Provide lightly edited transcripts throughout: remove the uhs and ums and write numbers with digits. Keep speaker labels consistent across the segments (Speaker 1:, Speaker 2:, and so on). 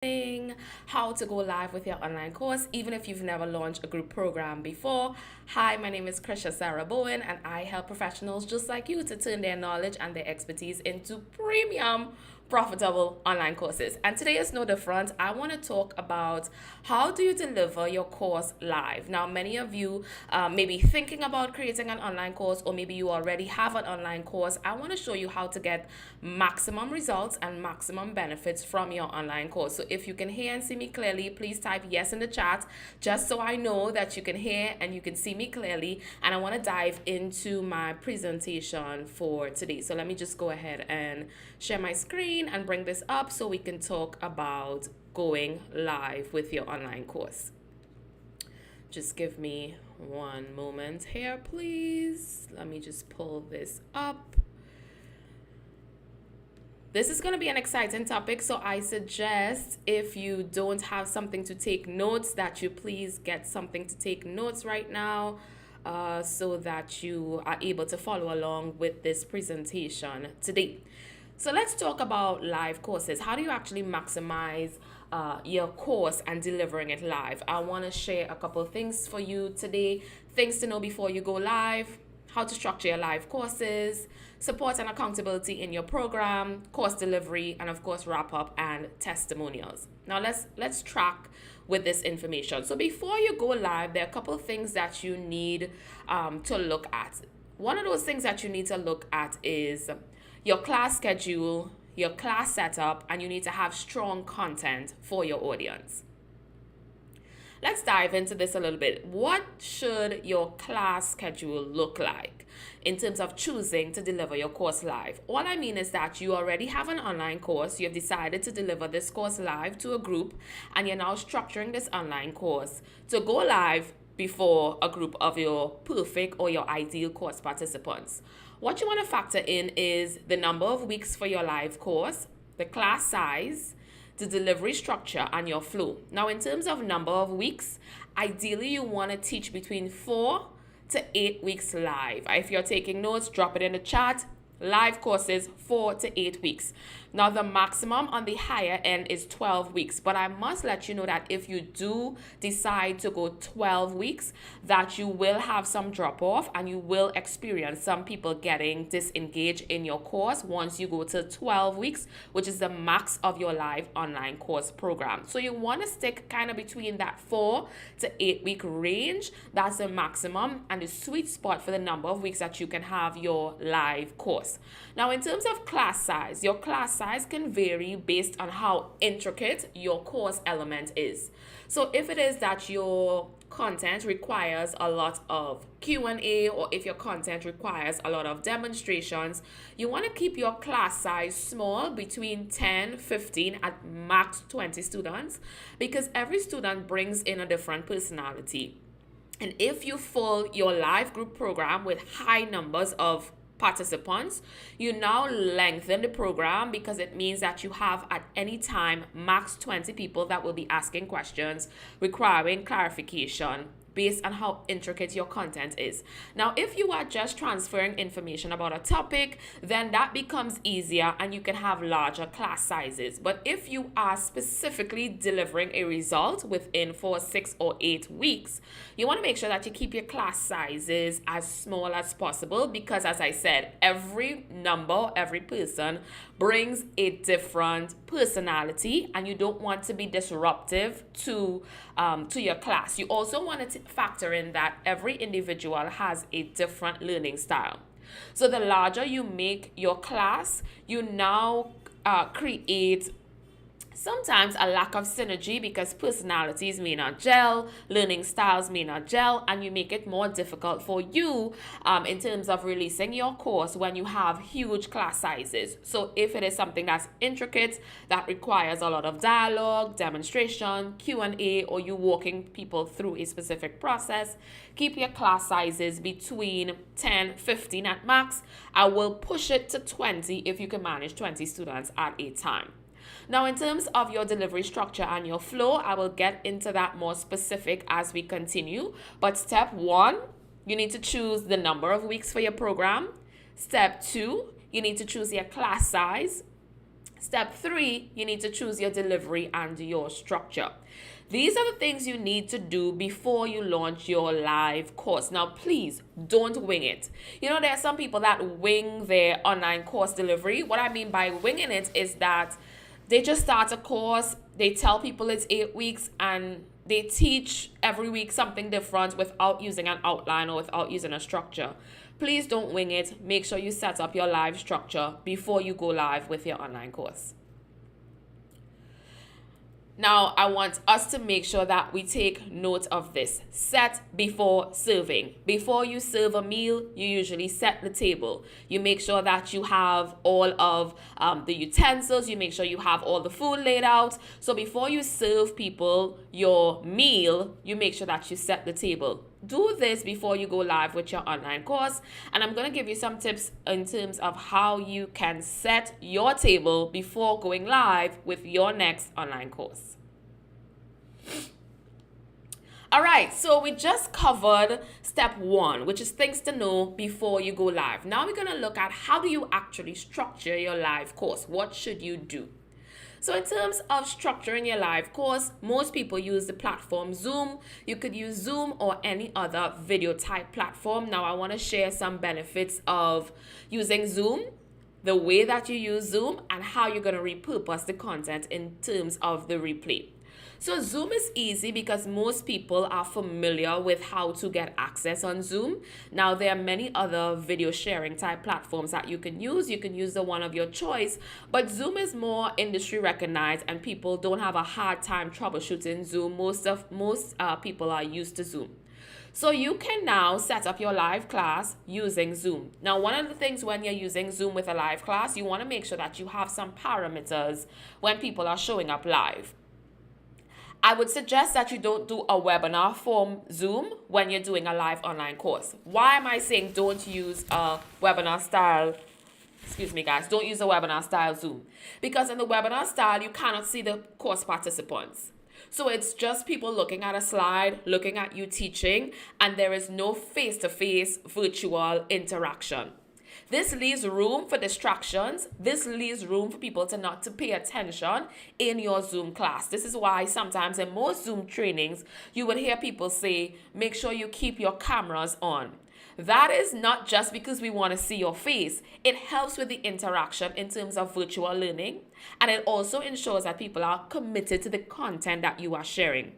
Speaker 1: How to go live with your online course, even if you've never launched a group program before. Hi, my name is Krisha Sarah Bowen, and I help professionals just like you to turn their knowledge and their expertise into premium, profitable online courses. And today is no different. I want to talk about how do you deliver your course live. Now, many of you may be thinking about creating an online course, or maybe you already have an online course. I want to show you how to get maximum results and maximum benefits from your online course. So if you can hear and see me clearly, please type yes in the chat, just so I know that you can hear and you can see me clearly. And I want to dive into my presentation for today. So let me just go ahead and share my screen and bring this up so we can talk about going live with your online course. Just give me one moment here, please. Let me just pull this up. This is going to be an exciting topic, so I suggest if you don't have something to take notes, that you please get something to take notes right now, so that you are able to follow along with this presentation today. So let's talk about live courses. How do you actually maximize your course and delivering it live? I want to share a couple of things for you today. Things to know before you go live, how to structure your live courses, support and accountability in your program, course delivery, and of course wrap up and testimonials. Now let's track with this information. So before you go live, there are a couple of things that you need to look at. One of those things that you need to look at is your class schedule, your class setup, and you need to have strong content for your audience. Let's dive into this a little bit. What should your class schedule look like in terms of choosing to deliver your course live? All I mean is that you already have an online course, you have decided to deliver this course live to a group, and you're now structuring this online course to go live before a group of your perfect or your ideal course participants. What you want to factor in is the number of weeks for your live course, the class size, the delivery structure, and your flow. Now, in terms of number of weeks, ideally you want to teach between 4 to 8 weeks live. If you're taking notes, drop it in the chat. Live courses, 4 to 8 weeks. Now, the maximum on the higher end is 12 weeks. But I must let you know that if you do decide to go 12 weeks, that you will have some drop off and you will experience some people getting disengaged in your course once you go to 12 weeks, which is the max of your live online course program. So you want to stick kind of between that 4 to 8 week range. That's the maximum and the sweet spot for the number of weeks that you can have your live course. Now, in terms of class size, your class size can vary based on how intricate your course element is. So if it is that your content requires a lot of Q&A, or if your content requires a lot of demonstrations, you want to keep your class size small, between 10, 15, at max 20 students, because every student brings in a different personality. And if you fill your live group program with high numbers of participants, you now lengthen the program, because it means that you have at any time max 20 people that will be asking questions requiring clarification based on how intricate your content is. Now, if you are just transferring information about a topic, then that becomes easier and you can have larger class sizes. But if you are specifically delivering a result within 4, 6, or 8 weeks, you want to make sure that you keep your class sizes as small as possible, because as I said, every person brings a different personality, and you don't want to be disruptive to your class. You also want to factor in that every individual has a different learning style. So the larger you make your class, you now create sometimes a lack of synergy, because personalities may not gel, learning styles may not gel, and you make it more difficult for you in terms of releasing your course when you have huge class sizes. So if it is something that's intricate, that requires a lot of dialogue, demonstration, Q&A, or you walking people through a specific process, keep your class sizes between 10, 15 at max. I will push it to 20 if you can manage 20 students at a time. Now, in terms of your delivery structure and your flow, I will get into that more specific as we continue. But step 1, you need to choose the number of weeks for your program. Step 2, you need to choose your class size. Step 3, you need to choose your delivery and your structure. These are the things you need to do before you launch your live course. Now, please don't wing it. You know, there are some people that wing their online course delivery. What I mean by winging it is that they just start a course, they tell people it's 8 weeks, and they teach every week something different without using an outline or without using a structure. Please don't wing it. Make sure you set up your live structure before you go live with your online course. Now, I want us to make sure that we take note of this. Set before serving. Before you serve a meal, you usually set the table. You make sure that you have all of the utensils. You make sure you have all the food laid out. So before you serve people your meal, you make sure that you set the table. Do this before you go live with your online course. And I'm going to give you some tips in terms of how you can set your table before going live with your next online course. All right, so we just covered step 1, which is things to know before you go live. Now we're going to look at how do you actually structure your live course? What should you do? So in terms of structuring your live course, most people use the platform Zoom. You could use Zoom or any other video type platform. Now I want to share some benefits of using Zoom, the way that you use Zoom, and how you're going to repurpose the content in terms of the replay. So Zoom is easy because most people are familiar with how to get access on Zoom. Now, there are many other video sharing type platforms that you can use. You can use the one of your choice, but Zoom is more industry recognized and people don't have a hard time troubleshooting Zoom. Most people are used to Zoom. So you can now set up your live class using Zoom. Now, one of the things when you're using Zoom with a live class, you want to make sure that you have some parameters when people are showing up live. I would suggest that you don't do a webinar from Zoom when you're doing a live online course. Why am I saying don't use a webinar style? Excuse me, guys. Don't use a webinar style Zoom. Because in the webinar style, you cannot see the course participants. So it's just people looking at a slide, looking at you teaching, and there is no face-to-face virtual interaction. This leaves room for distractions. This leaves room for people not to pay attention in your Zoom class. This is why sometimes in most Zoom trainings, you would hear people say, make sure you keep your cameras on. That is not just because we want to see your face. It helps with the interaction in terms of virtual learning, and it also ensures that people are committed to the content that you are sharing.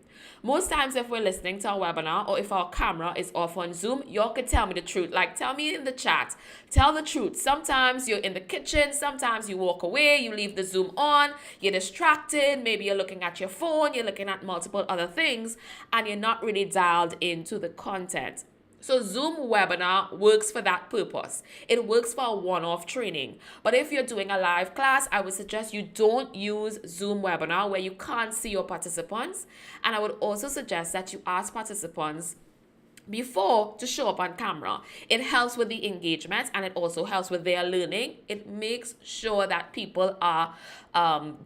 Speaker 1: Most times if we're listening to a webinar or if our camera is off on Zoom, y'all could tell me the truth. Like, tell me in the chat. Tell the truth. Sometimes you're in the kitchen. Sometimes you walk away. You leave the Zoom on. You're distracted. Maybe you're looking at your phone. You're looking at multiple other things. And you're not really dialed into the content. So Zoom webinar works for that purpose. It works for a one-off training. But if you're doing a live class, I would suggest you don't use Zoom webinar where you can't see your participants. And I would also suggest that you ask participants before to show up on camera. It helps with the engagement and it also helps with their learning. It makes sure that people are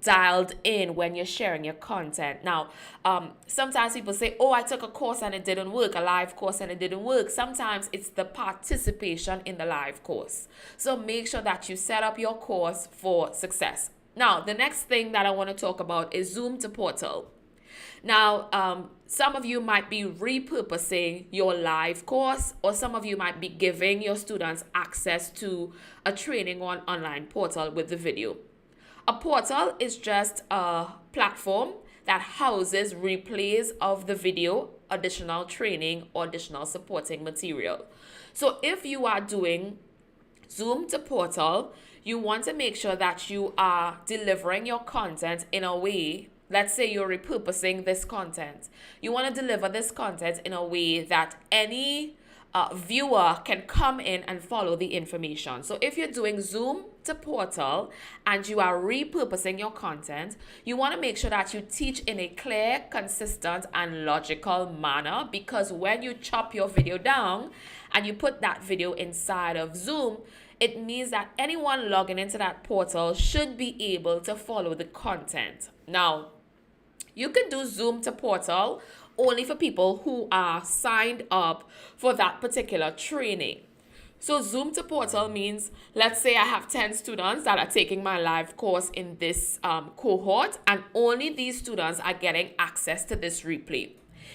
Speaker 1: dialed in when you're sharing your content. Now, sometimes people say, oh, I took a course and it didn't work, a live course and it didn't work. Sometimes it's the participation in the live course. So make sure that you set up your course for success. Now, the next thing that I want to talk about is Zoom to Portal. Now, some of you might be repurposing your live course, or some of you might be giving your students access to a training on online portal with the video. A portal is just a platform that houses replays of the video, additional training, or additional supporting material. So if you are doing Zoom to Portal, you want to make sure that you are delivering your content in a way. Let's say you're repurposing this content. You want to deliver this content in a way that any viewer can come in and follow the information. So if you're doing Zoom to Portal and you are repurposing your content, you want to make sure that you teach in a clear, consistent, and logical manner, because when you chop your video down and you put that video inside of Zoom, it means that anyone logging into that portal should be able to follow the content. Now, you can do Zoom to Portal only for people who are signed up for that particular training. So Zoom to Portal means, let's say I have 10 students that are taking my live course in this cohort, and only these students are getting access to this replay.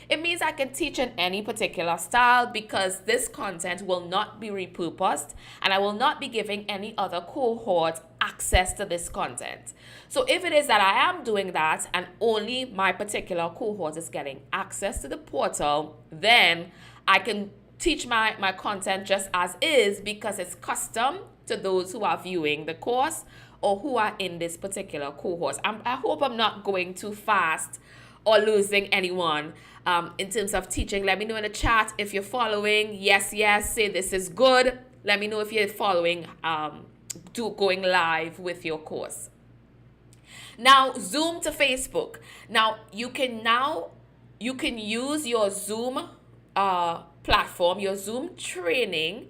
Speaker 1: It means I can teach in any particular style because this content will not be repurposed, and I will not be giving any other cohort access to this content. So if it is that I am doing that and only my particular cohort is getting access to the portal, then I can teach my content just as is because it's custom to those who are viewing the course or who are in this particular cohort. I hope I'm not going too fast or losing anyone in terms of teaching. Let me know in the chat if you're following. Yes, say this is good. Let me know if you're following, going live with your course. Now, Zoom to Facebook. Now, you can use your Zoom platform, your Zoom training,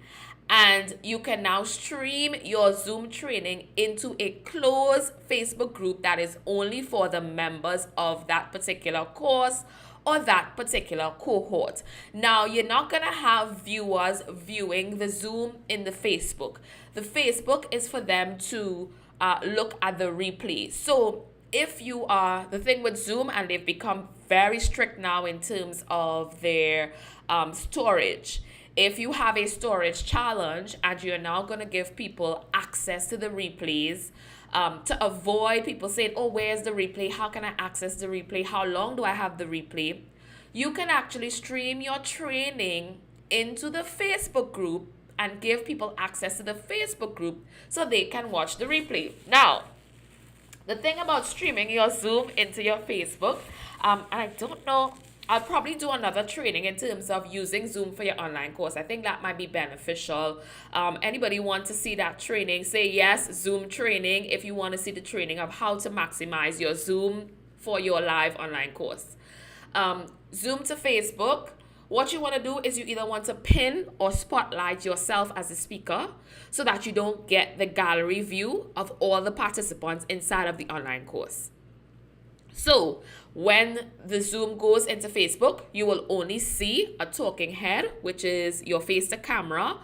Speaker 1: and you can now stream your Zoom training into a closed Facebook group that is only for the members of that particular course or that particular cohort. Now, you're not going to have viewers viewing the Zoom in the Facebook. The Facebook is for them to look at the replay. So if you are, the thing with Zoom, and they've become very strict now in terms of their storage. If you have a storage challenge and you're now going to give people access to the replays, to avoid people saying, oh, where's the replay? How can I access the replay? How long do I have the replay? You can actually stream your training into the Facebook group and give people access to the Facebook group so they can watch the replay. Now, the thing about streaming your Zoom into your Facebook, and I don't know, I'll probably do another training in terms of using Zoom for your online course. I think that might be beneficial. Anybody want to see that training? Say yes, Zoom training, if you want to see the training of how to maximize your Zoom for your live online course. Zoom to Facebook. What you want to do is you either want to pin or spotlight yourself as a speaker so that you don't get the gallery view of all the participants inside of the online course. So when the Zoom goes into Facebook, you will only see a talking head, which is your face to camera.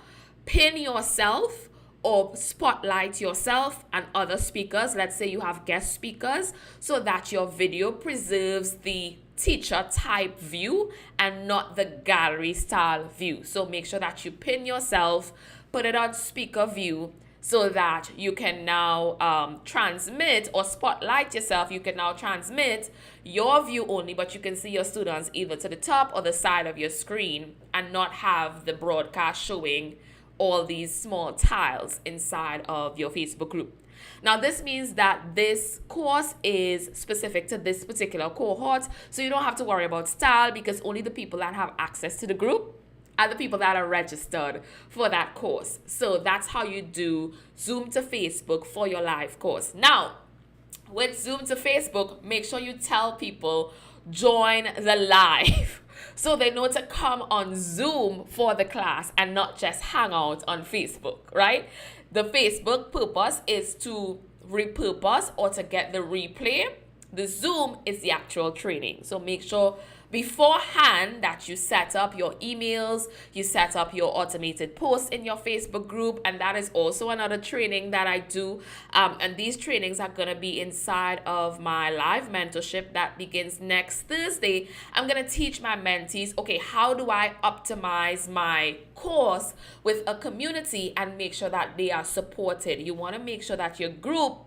Speaker 1: Pin yourself or spotlight yourself and other speakers. Let's say you have guest speakers, so that your video preserves the teacher type view and not the gallery style view. So make sure that you pin yourself, put it on speaker view, so that you can now transmit or spotlight yourself. You can now transmit your view only, but you can see your students either to the top or the side of your screen and not have the broadcast showing all these small tiles inside of your Facebook group. Now, this means that this course is specific to this particular cohort, so you don't have to worry about style because only the people that have access to the group are the people that are registered for that course. So that's how you do Zoom to Facebook for your live course. Now, with Zoom to Facebook, make sure you tell people join the live so they know to come on Zoom for the class and not just hang out on Facebook, right? The Facebook purpose is to repurpose or to get the replay. The Zoom is the actual training. So make sure beforehand that you set up your emails, you set up your automated posts in your Facebook group, and that is also another training that I do. And these trainings are going to be inside of my live mentorship that begins next Thursday. I'm going to teach my mentees, okay, how do I optimize my course with a community and make sure that they are supported? You want to make sure that your group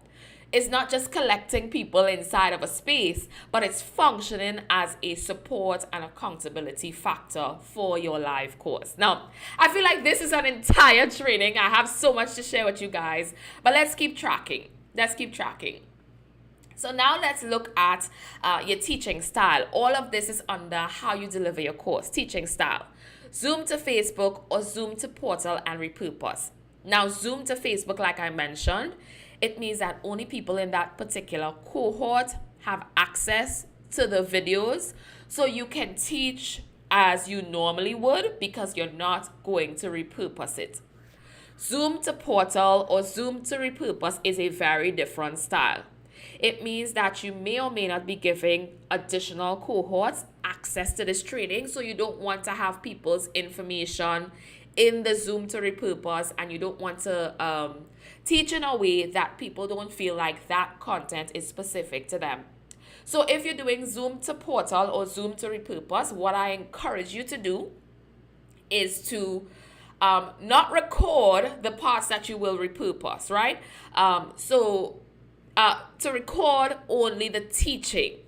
Speaker 1: is not just collecting people inside of a space, but it's functioning as a support and accountability factor for your live course. Now, I feel like this is an entire training. I have so much to share with you guys, but let's keep tracking. So now let's look at your teaching style. All of this is under how you deliver your course, teaching style. Zoom to Facebook or Zoom to Portal and repurpose. Now, Zoom to Facebook, like I mentioned, it means that only people in that particular cohort have access to the videos. So you can teach as you normally would because you're not going to repurpose it. Zoom to Portal or Zoom to repurpose is a very different style. It means that you may or may not be giving additional cohorts access to this training. So you don't want to have people's information in the Zoom to repurpose, and you don't want to teach in a way that people don't feel like that content is specific to them. So if you're doing Zoom to portal or Zoom to repurpose, what I encourage you to do is to not record the parts that you will repurpose, right? To record only the teaching.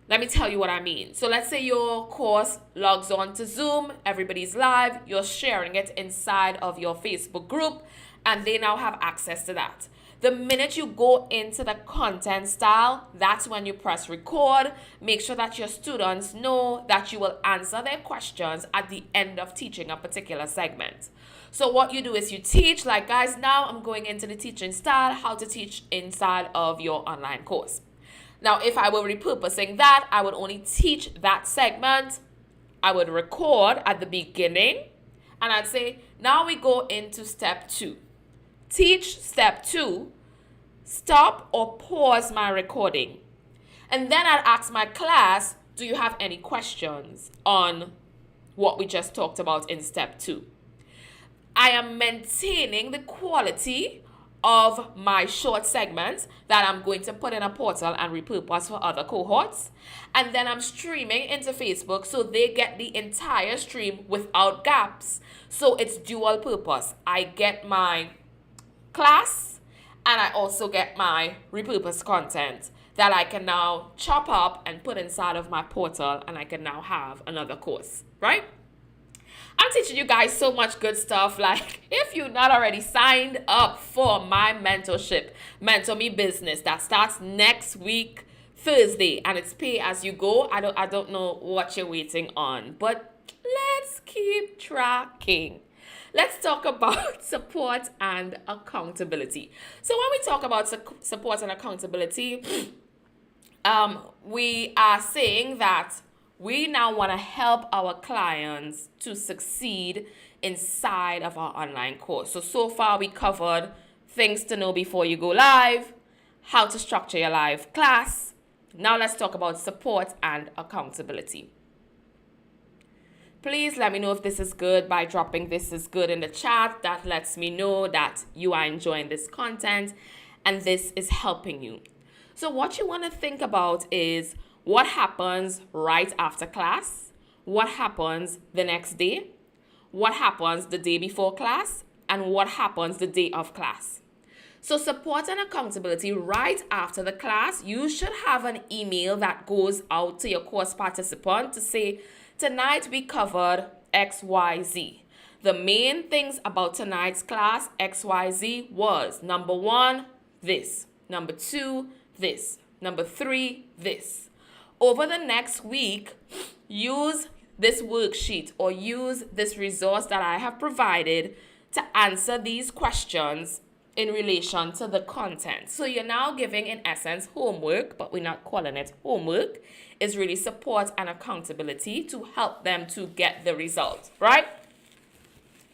Speaker 1: Let me tell you what I mean. So let's say your course logs on to Zoom, everybody's live, you're sharing it inside of your Facebook group, and they now have access to that. The minute you go into the content style, that's when you press record. Make sure that your students know that you will answer their questions at the end of teaching a particular segment. So what you do is you teach, like, guys, now I'm going into the teaching style, how to teach inside of your online course. Now, if I were repurposing that, I would only teach that segment. I would record at the beginning, and I'd say, now we go into step 2. Teach step 2, stop or pause my recording. And then I'd ask my class, do you have any questions on what we just talked about in step 2? I am maintaining the quality of my short segments that I'm going to put in a portal and repurpose for other cohorts. And then I'm streaming into Facebook so they get the entire stream without gaps. So it's dual purpose. I get my class and I also get my repurposed content that I can now chop up and put inside of my portal, and I can now have another course, right? I'm teaching you guys so much good stuff. Like, if you're not already signed up for my mentorship, Mentor Me Business, that starts next week, Thursday, and it's pay as you go. I don't know what you're waiting on, but let's keep tracking. Let's talk about support and accountability. So when we talk about support and accountability, we are saying that we now want to help our clients to succeed inside of our online course. So far we covered things to know before you go live, how to structure your live class. Now let's talk about support and accountability. Please let me know if this is good by dropping "this is good" in the chat. That lets me know that you are enjoying this content and this is helping you. So what you want to think about is what happens right after class, what happens the next day, what happens the day before class, and what happens the day of class. So support and accountability right after the class, you should have an email that goes out to your course participant to say, tonight we covered XYZ. The main things about tonight's class, XYZ, was number 1, this. Number 2, this. Number 3, this. Over the next week, use this worksheet or use this resource that I have provided to answer these questions in relation to the content. So you're now giving, in essence, homework, but we're not calling it homework. It's really support and accountability to help them to get the result, right?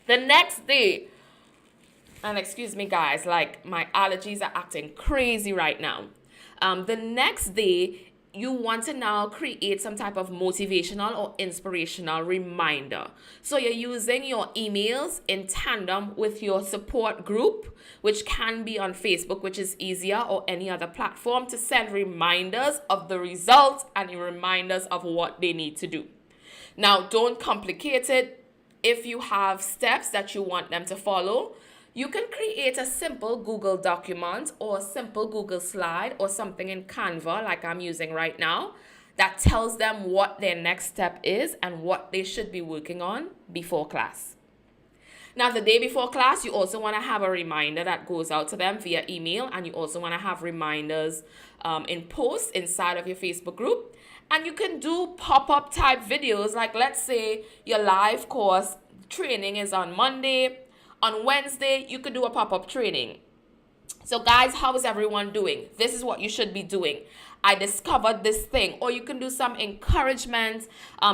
Speaker 1: The next day, and excuse me guys, like my allergies are acting crazy right now. The next day, you want to now create some type of motivational or inspirational reminder. So you're using your emails in tandem with your support group, which can be on Facebook, which is easier, or any other platform, to send reminders of the results and reminders of what they need to do. Now, don't complicate it. If you have steps that you want them to follow, you can create a simple Google document or a simple Google slide or something in Canva like I'm using right now that tells them what their next step is and what they should be working on before class. Now, the day before class, you also want to have a reminder that goes out to them via email, and you also want to have reminders in posts inside of your Facebook group. And you can do pop-up type videos, like let's say your live course training is on Monday. On Wednesday, you could do a pop-up training. So guys, how is everyone doing? This is what you should be doing. I discovered this thing. Or you can do some encouragement.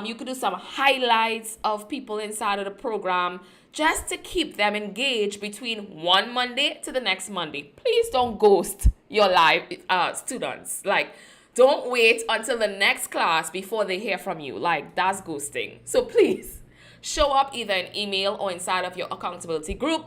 Speaker 1: You could do some highlights of people inside of the program just to keep them engaged between one Monday to the next Monday. Please don't ghost your live students. Like, don't wait until the next class before they hear from you. Like, that's ghosting. So please, Show up either in email or inside of your accountability group.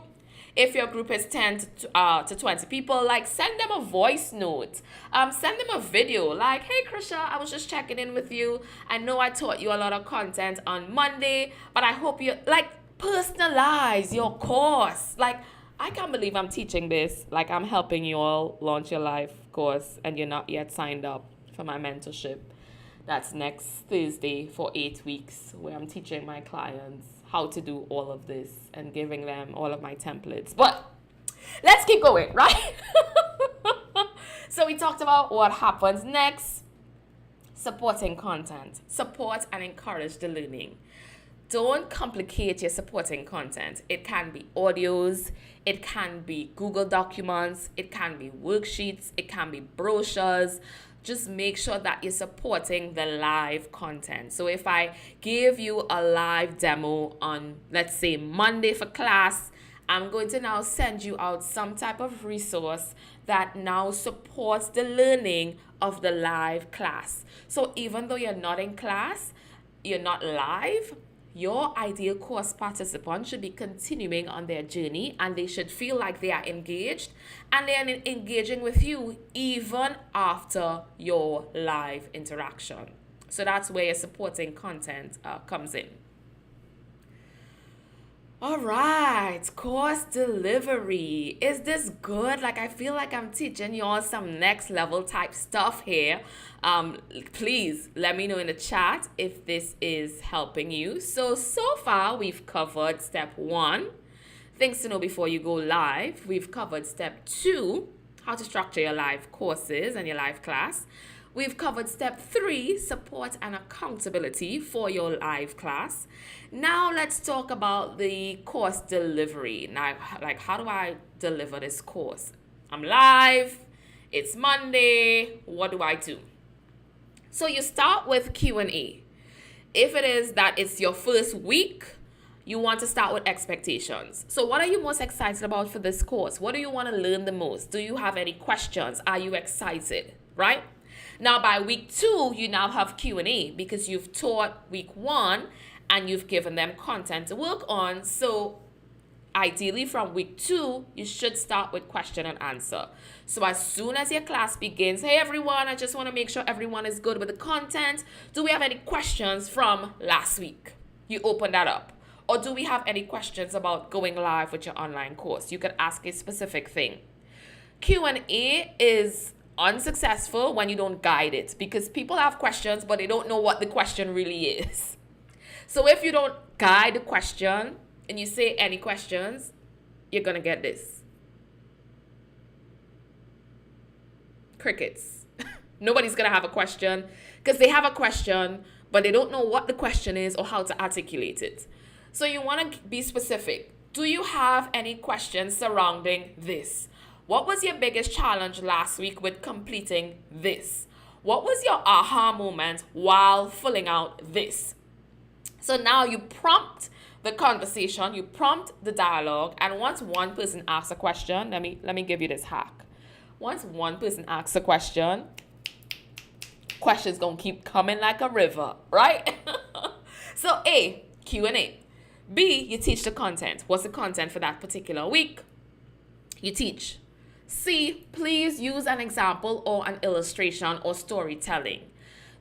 Speaker 1: If your group is 10 to 20 people, like send them a voice note. Send them a video like, hey Krisha, I was just checking in with you. I know I taught you a lot of content on Monday, but I hope you like personalize your course. Like, I can't believe I'm teaching this. Like, I'm helping you all launch your life course and you're not yet signed up for my mentorship. That's next Thursday for 8 weeks, where I'm teaching my clients how to do all of this and giving them all of my templates. But let's keep going, right? So we talked about what happens next. Supporting content. Support and encourage the learning. Don't complicate your supporting content. It can be audios, it can be Google documents, it can be worksheets, it can be brochures. Just make sure that you're supporting the live content. So if I give you a live demo on, let's say, Monday for class, I'm going to now send you out some type of resource that now supports the learning of the live class. So even though you're not in class, you're not live, your ideal course participant should be continuing on their journey, and they should feel like they are engaged and they are engaging with you even after your live interaction. So that's where your supporting content comes in. All right, course delivery. Is this good? Like, I feel like I'm teaching you all some next level type stuff here. Please let me know in the chat if this is helping you. So far we've covered step 1, things to know before you go live. We've covered step 2, how to structure your live courses and your live class. We've covered step 3, support and accountability for your live class. Now let's talk about the course delivery. Now, like, how do I deliver this course? I'm live, it's Monday, what do I do? So you start with Q&A. If it is that it's your first week, you want to start with expectations. So what are you most excited about for this course? What do you want to learn the most? Do you have any questions? Are you excited, right? Now, by week 2, you now have Q&A because you've taught week 1 and you've given them content to work on. So ideally from week 2, you should start with question and answer. So as soon as your class begins, hey everyone, I just want to make sure everyone is good with the content. Do we have any questions from last week? You open that up. Or do we have any questions about going live with your online course? You could ask a specific thing. Q&A is unsuccessful when you don't guide it, because people have questions but they don't know what the question really is. So if you don't guide the question and you say any questions, you're gonna get this. Crickets. Nobody's gonna have a question because they have a question but they don't know what the question is or how to articulate it. So you want to be specific. Do you have any questions surrounding this? What was your biggest challenge last week with completing this? What was your aha moment while filling out this? So now you prompt the conversation, you prompt the dialogue, and once one person asks a question, let me give you this hack. Once one person asks a question, questions gonna keep coming like a river, right? So A, Q&A. B, you teach the content. What's the content for that particular week? You teach. C, please use an example or an illustration or storytelling.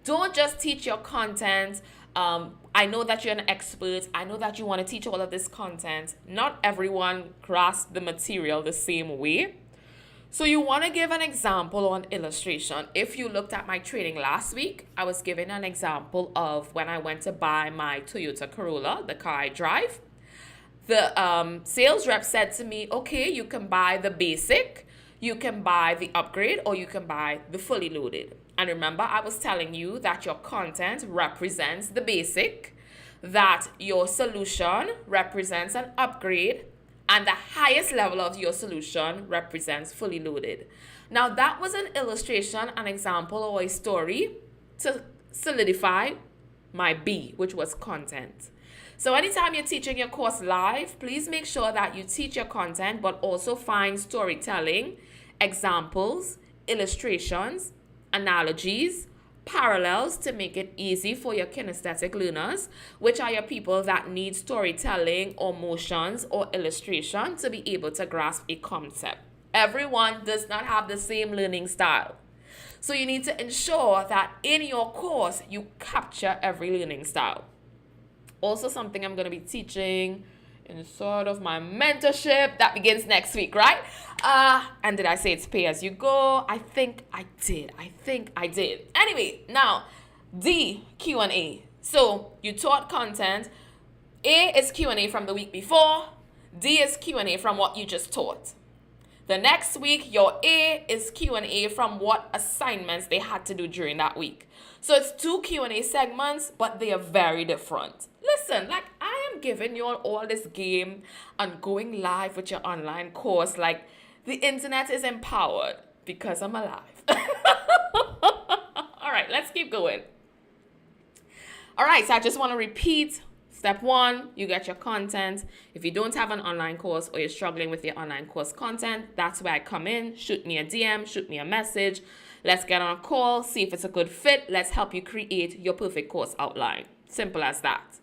Speaker 1: Don't just teach your content. I know that you're an expert. I know that you want to teach all of this content. Not everyone grasps the material the same way. So you want to give an example or an illustration. If you looked at my training last week, I was giving an example of when I went to buy my Toyota Corolla, the car I drive. The sales rep said to me, okay, you can buy the basic, you can buy the upgrade, or you can buy the fully loaded. And remember, I was telling you that your content represents the basic, that your solution represents an upgrade, and the highest level of your solution represents fully loaded. Now, that was an illustration, an example, or a story to solidify my B, which was content. So anytime you're teaching your course live, please make sure that you teach your content, but also find storytelling, examples, illustrations, analogies, parallels to make it easy for your kinesthetic learners, which are your people that need storytelling or motions or illustration to be able to grasp a concept. Everyone does not have the same learning style. So you need to ensure that in your course, you capture every learning style. Also, something I'm going to be teaching in sort of my mentorship that begins next week, right? And did I say it's pay as you go? I think I did. Anyway, now, D, Q&A. So you taught content. A is Q&A from the week before. D is Q&A from what you just taught. The next week, your A is Q&A from what assignments they had to do during that week. So it's 2 Q&A segments, but they are very different. Listen, like I am giving you all this game and going live with your online course. Like the internet is empowered because I'm alive. All right, let's keep going. All right, so I just want to repeat. Step 1, you get your content. If you don't have an online course or you're struggling with your online course content, that's where I come in. Shoot me a DM, shoot me a message. Let's get on a call, see if it's a good fit. Let's help you create your perfect course outline. Simple as that.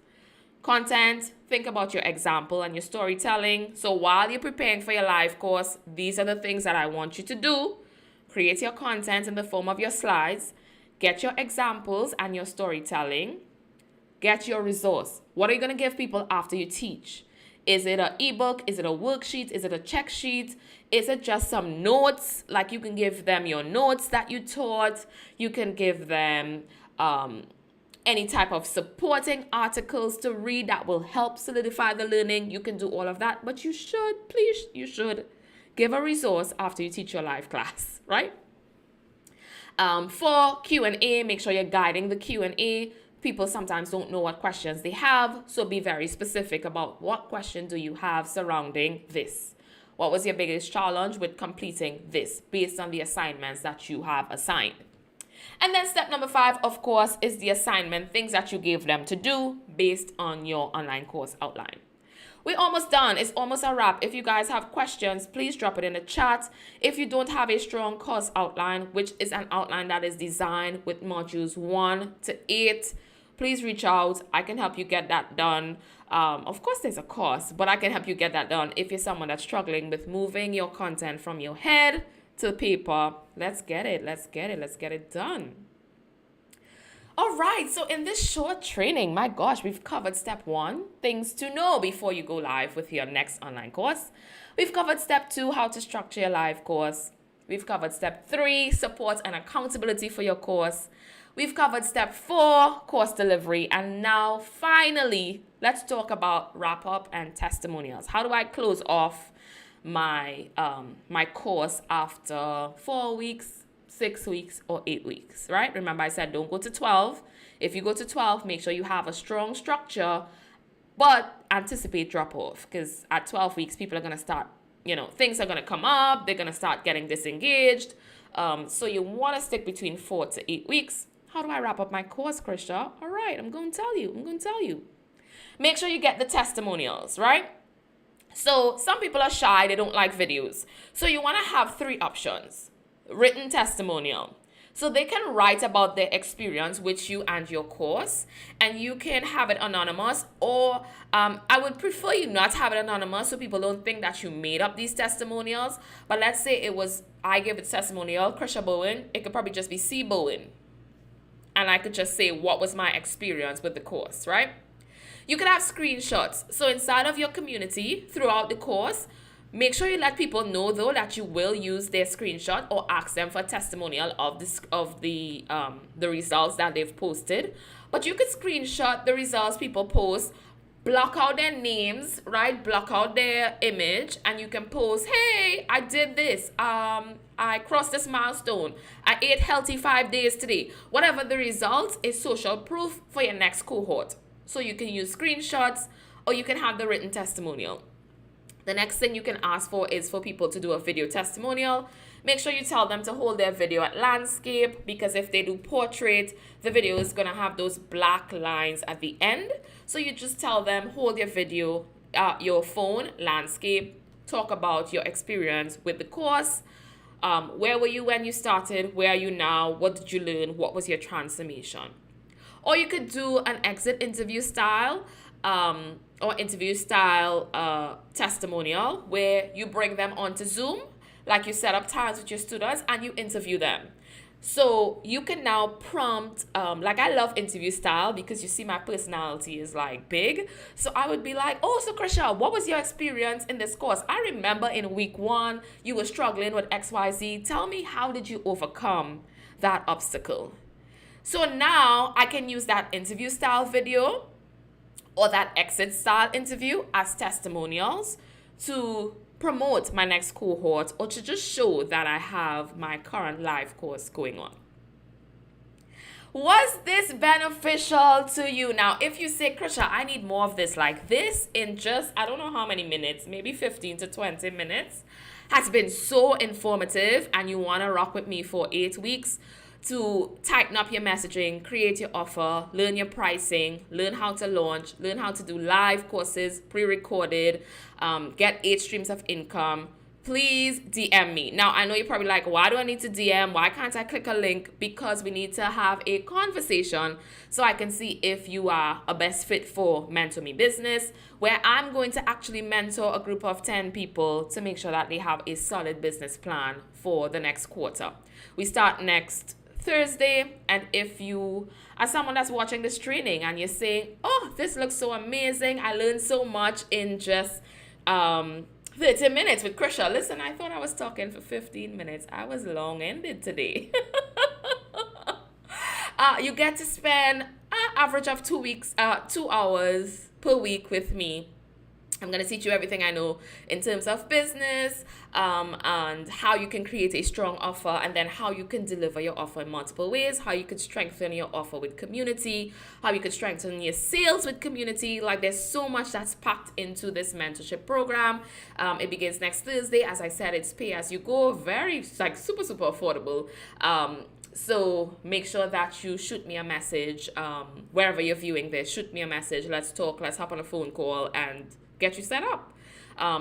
Speaker 1: Content, think about your example and your storytelling. So while you're preparing for your live course, these are the things that I want you to do. Create your content in the form of your slides. Get your examples and your storytelling. Get your resource. What are you going to give people after you teach? Is it an ebook? Is it a worksheet? Is it a check sheet? Is it just some notes? Like you can give them your notes that you taught. You can give them any type of supporting articles to read that will help solidify the learning. You can do all of that, but you should give a resource after you teach your live class, right? For Q&A, make sure you're guiding the Q&A. People sometimes don't know what questions they have, so be very specific about what question do you have surrounding this. What was your biggest challenge with completing this based on the assignments that you have assigned? And then step number 5, of course, is the assignment, things that you gave them to do based on your online course outline. We're almost done. It's almost a wrap. If you guys have questions, please drop it in the chat. If you don't have a strong course outline, which is an outline that is designed with modules 1 to 8, please reach out. I can help you get that done. Of course, there's a cost, but I can help you get that done if you're someone that's struggling with moving your content from your head to paper. Let's get it done. All right, so in this short training, my gosh, we've covered step 1, things to know before you go live with your next online course. We've covered step 2, how to structure your live course. We've covered step 3, support and accountability for your course. We've covered step 4, course delivery. And now, finally, let's talk about wrap up and testimonials. How do I close off my course after 4 weeks, 6 weeks, or 8 weeks, right? Remember I said don't go to 12. If you go to 12, make sure you have a strong structure, but anticipate drop off because at 12 weeks, people are going to start, things are going to come up. They're going to start getting disengaged. So you want to stick between 4 to 8 weeks. How do I wrap up my course, Krisha? All right, I'm going to tell you. Make sure you get the testimonials, right? So some people are shy. They don't like videos. So you want to have 3 options. Written testimonial. So they can write about their experience with you and your course, and you can have it anonymous, or I would prefer you not have it anonymous so people don't think that you made up these testimonials. But let's say I gave a testimonial, Krisha Bowen, it could probably just be C. Bowen. And I could just say what was my experience with the course, right? You could have screenshots. So inside of your community, throughout the course, make sure you let people know, though, that you will use their screenshot or ask them for a testimonial of the results that they've posted. But you could screenshot the results people post, block out their names, right? Block out their image, and you can post, hey, I did this. I crossed this milestone. I ate healthy 5 days today. Whatever the result is social proof for your next cohort. So you can use screenshots or you can have the written testimonial. The next thing you can ask for is for people to do a video testimonial. Make sure you tell them to hold their video at landscape, because if they do portrait, the video is going to have those black lines at the end. So you just tell them, hold your video, your phone, landscape, talk about your experience with the course. Where were you when you started? Where are you now? What did you learn? What was your transformation? Or you could do an exit interview style or interview style testimonial where you bring them onto Zoom, like you set up times with your students and you interview them. So you can now prompt, like I love interview style because you see my personality is like big. So I would be like, oh, so Krisha, what was your experience in this course? I remember in week 1, you were struggling with XYZ. Tell me, how did you overcome that obstacle? So now I can use that interview style video or that exit style interview as testimonials to promote my next cohort or to just show that I have my current live course going on. Was this beneficial to you? Now, if you say, Krisha, I need more of this, like this in just, I don't know how many minutes, maybe 15 to 20 minutes, has been so informative and you want to rock with me for 8 weeks, to tighten up your messaging, create your offer, learn your pricing, learn how to launch, learn how to do live courses, pre-recorded, get 8 streams of income, please DM me. Now, I know you're probably like, why do I need to DM? Why can't I click a link? Because we need to have a conversation so I can see if you are a best fit for Mentor Me Business, where I'm going to actually mentor a group of 10 people to make sure that they have a solid business plan for the next quarter. We start next Thursday, and if you are someone that's watching this training and you're saying, oh, this looks so amazing, I learned so much in just 30 minutes with Krisha. Listen, I thought I was talking for 15 minutes. I was long-ended today. You get to spend an average of 2 hours per week with me. I'm going to teach you everything I know in terms of business and how you can create a strong offer, and then how you can deliver your offer in multiple ways, how you could strengthen your offer with community, how you could strengthen your sales with community. Like, there's so much that's packed into this mentorship program. It begins next Thursday. As I said, it's pay as you go, very like super affordable. So make sure that you shoot me a message wherever you're viewing this. Shoot me a message. Let's talk. Let's hop on a phone call and get you set up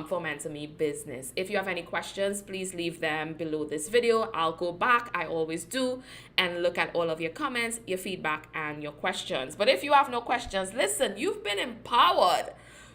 Speaker 1: for Mentor Me Business. If you have any questions, please leave them below this video. I'll go back, I always do, and look at all of your comments, your feedback, and your questions. But if you have no questions, listen, you've been empowered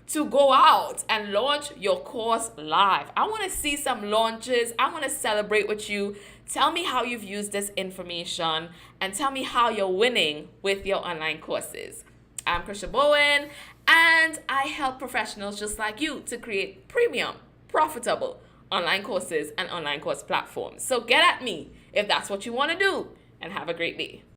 Speaker 1: to go out and launch your course live. I want to see some launches. I want to celebrate with you. Tell me how you've used this information and tell me how you're winning with your online courses. I'm Krisha Bowen, and I help professionals just like you to create premium, profitable online courses and online course platforms. So get at me if that's what you want to do, and have a great day.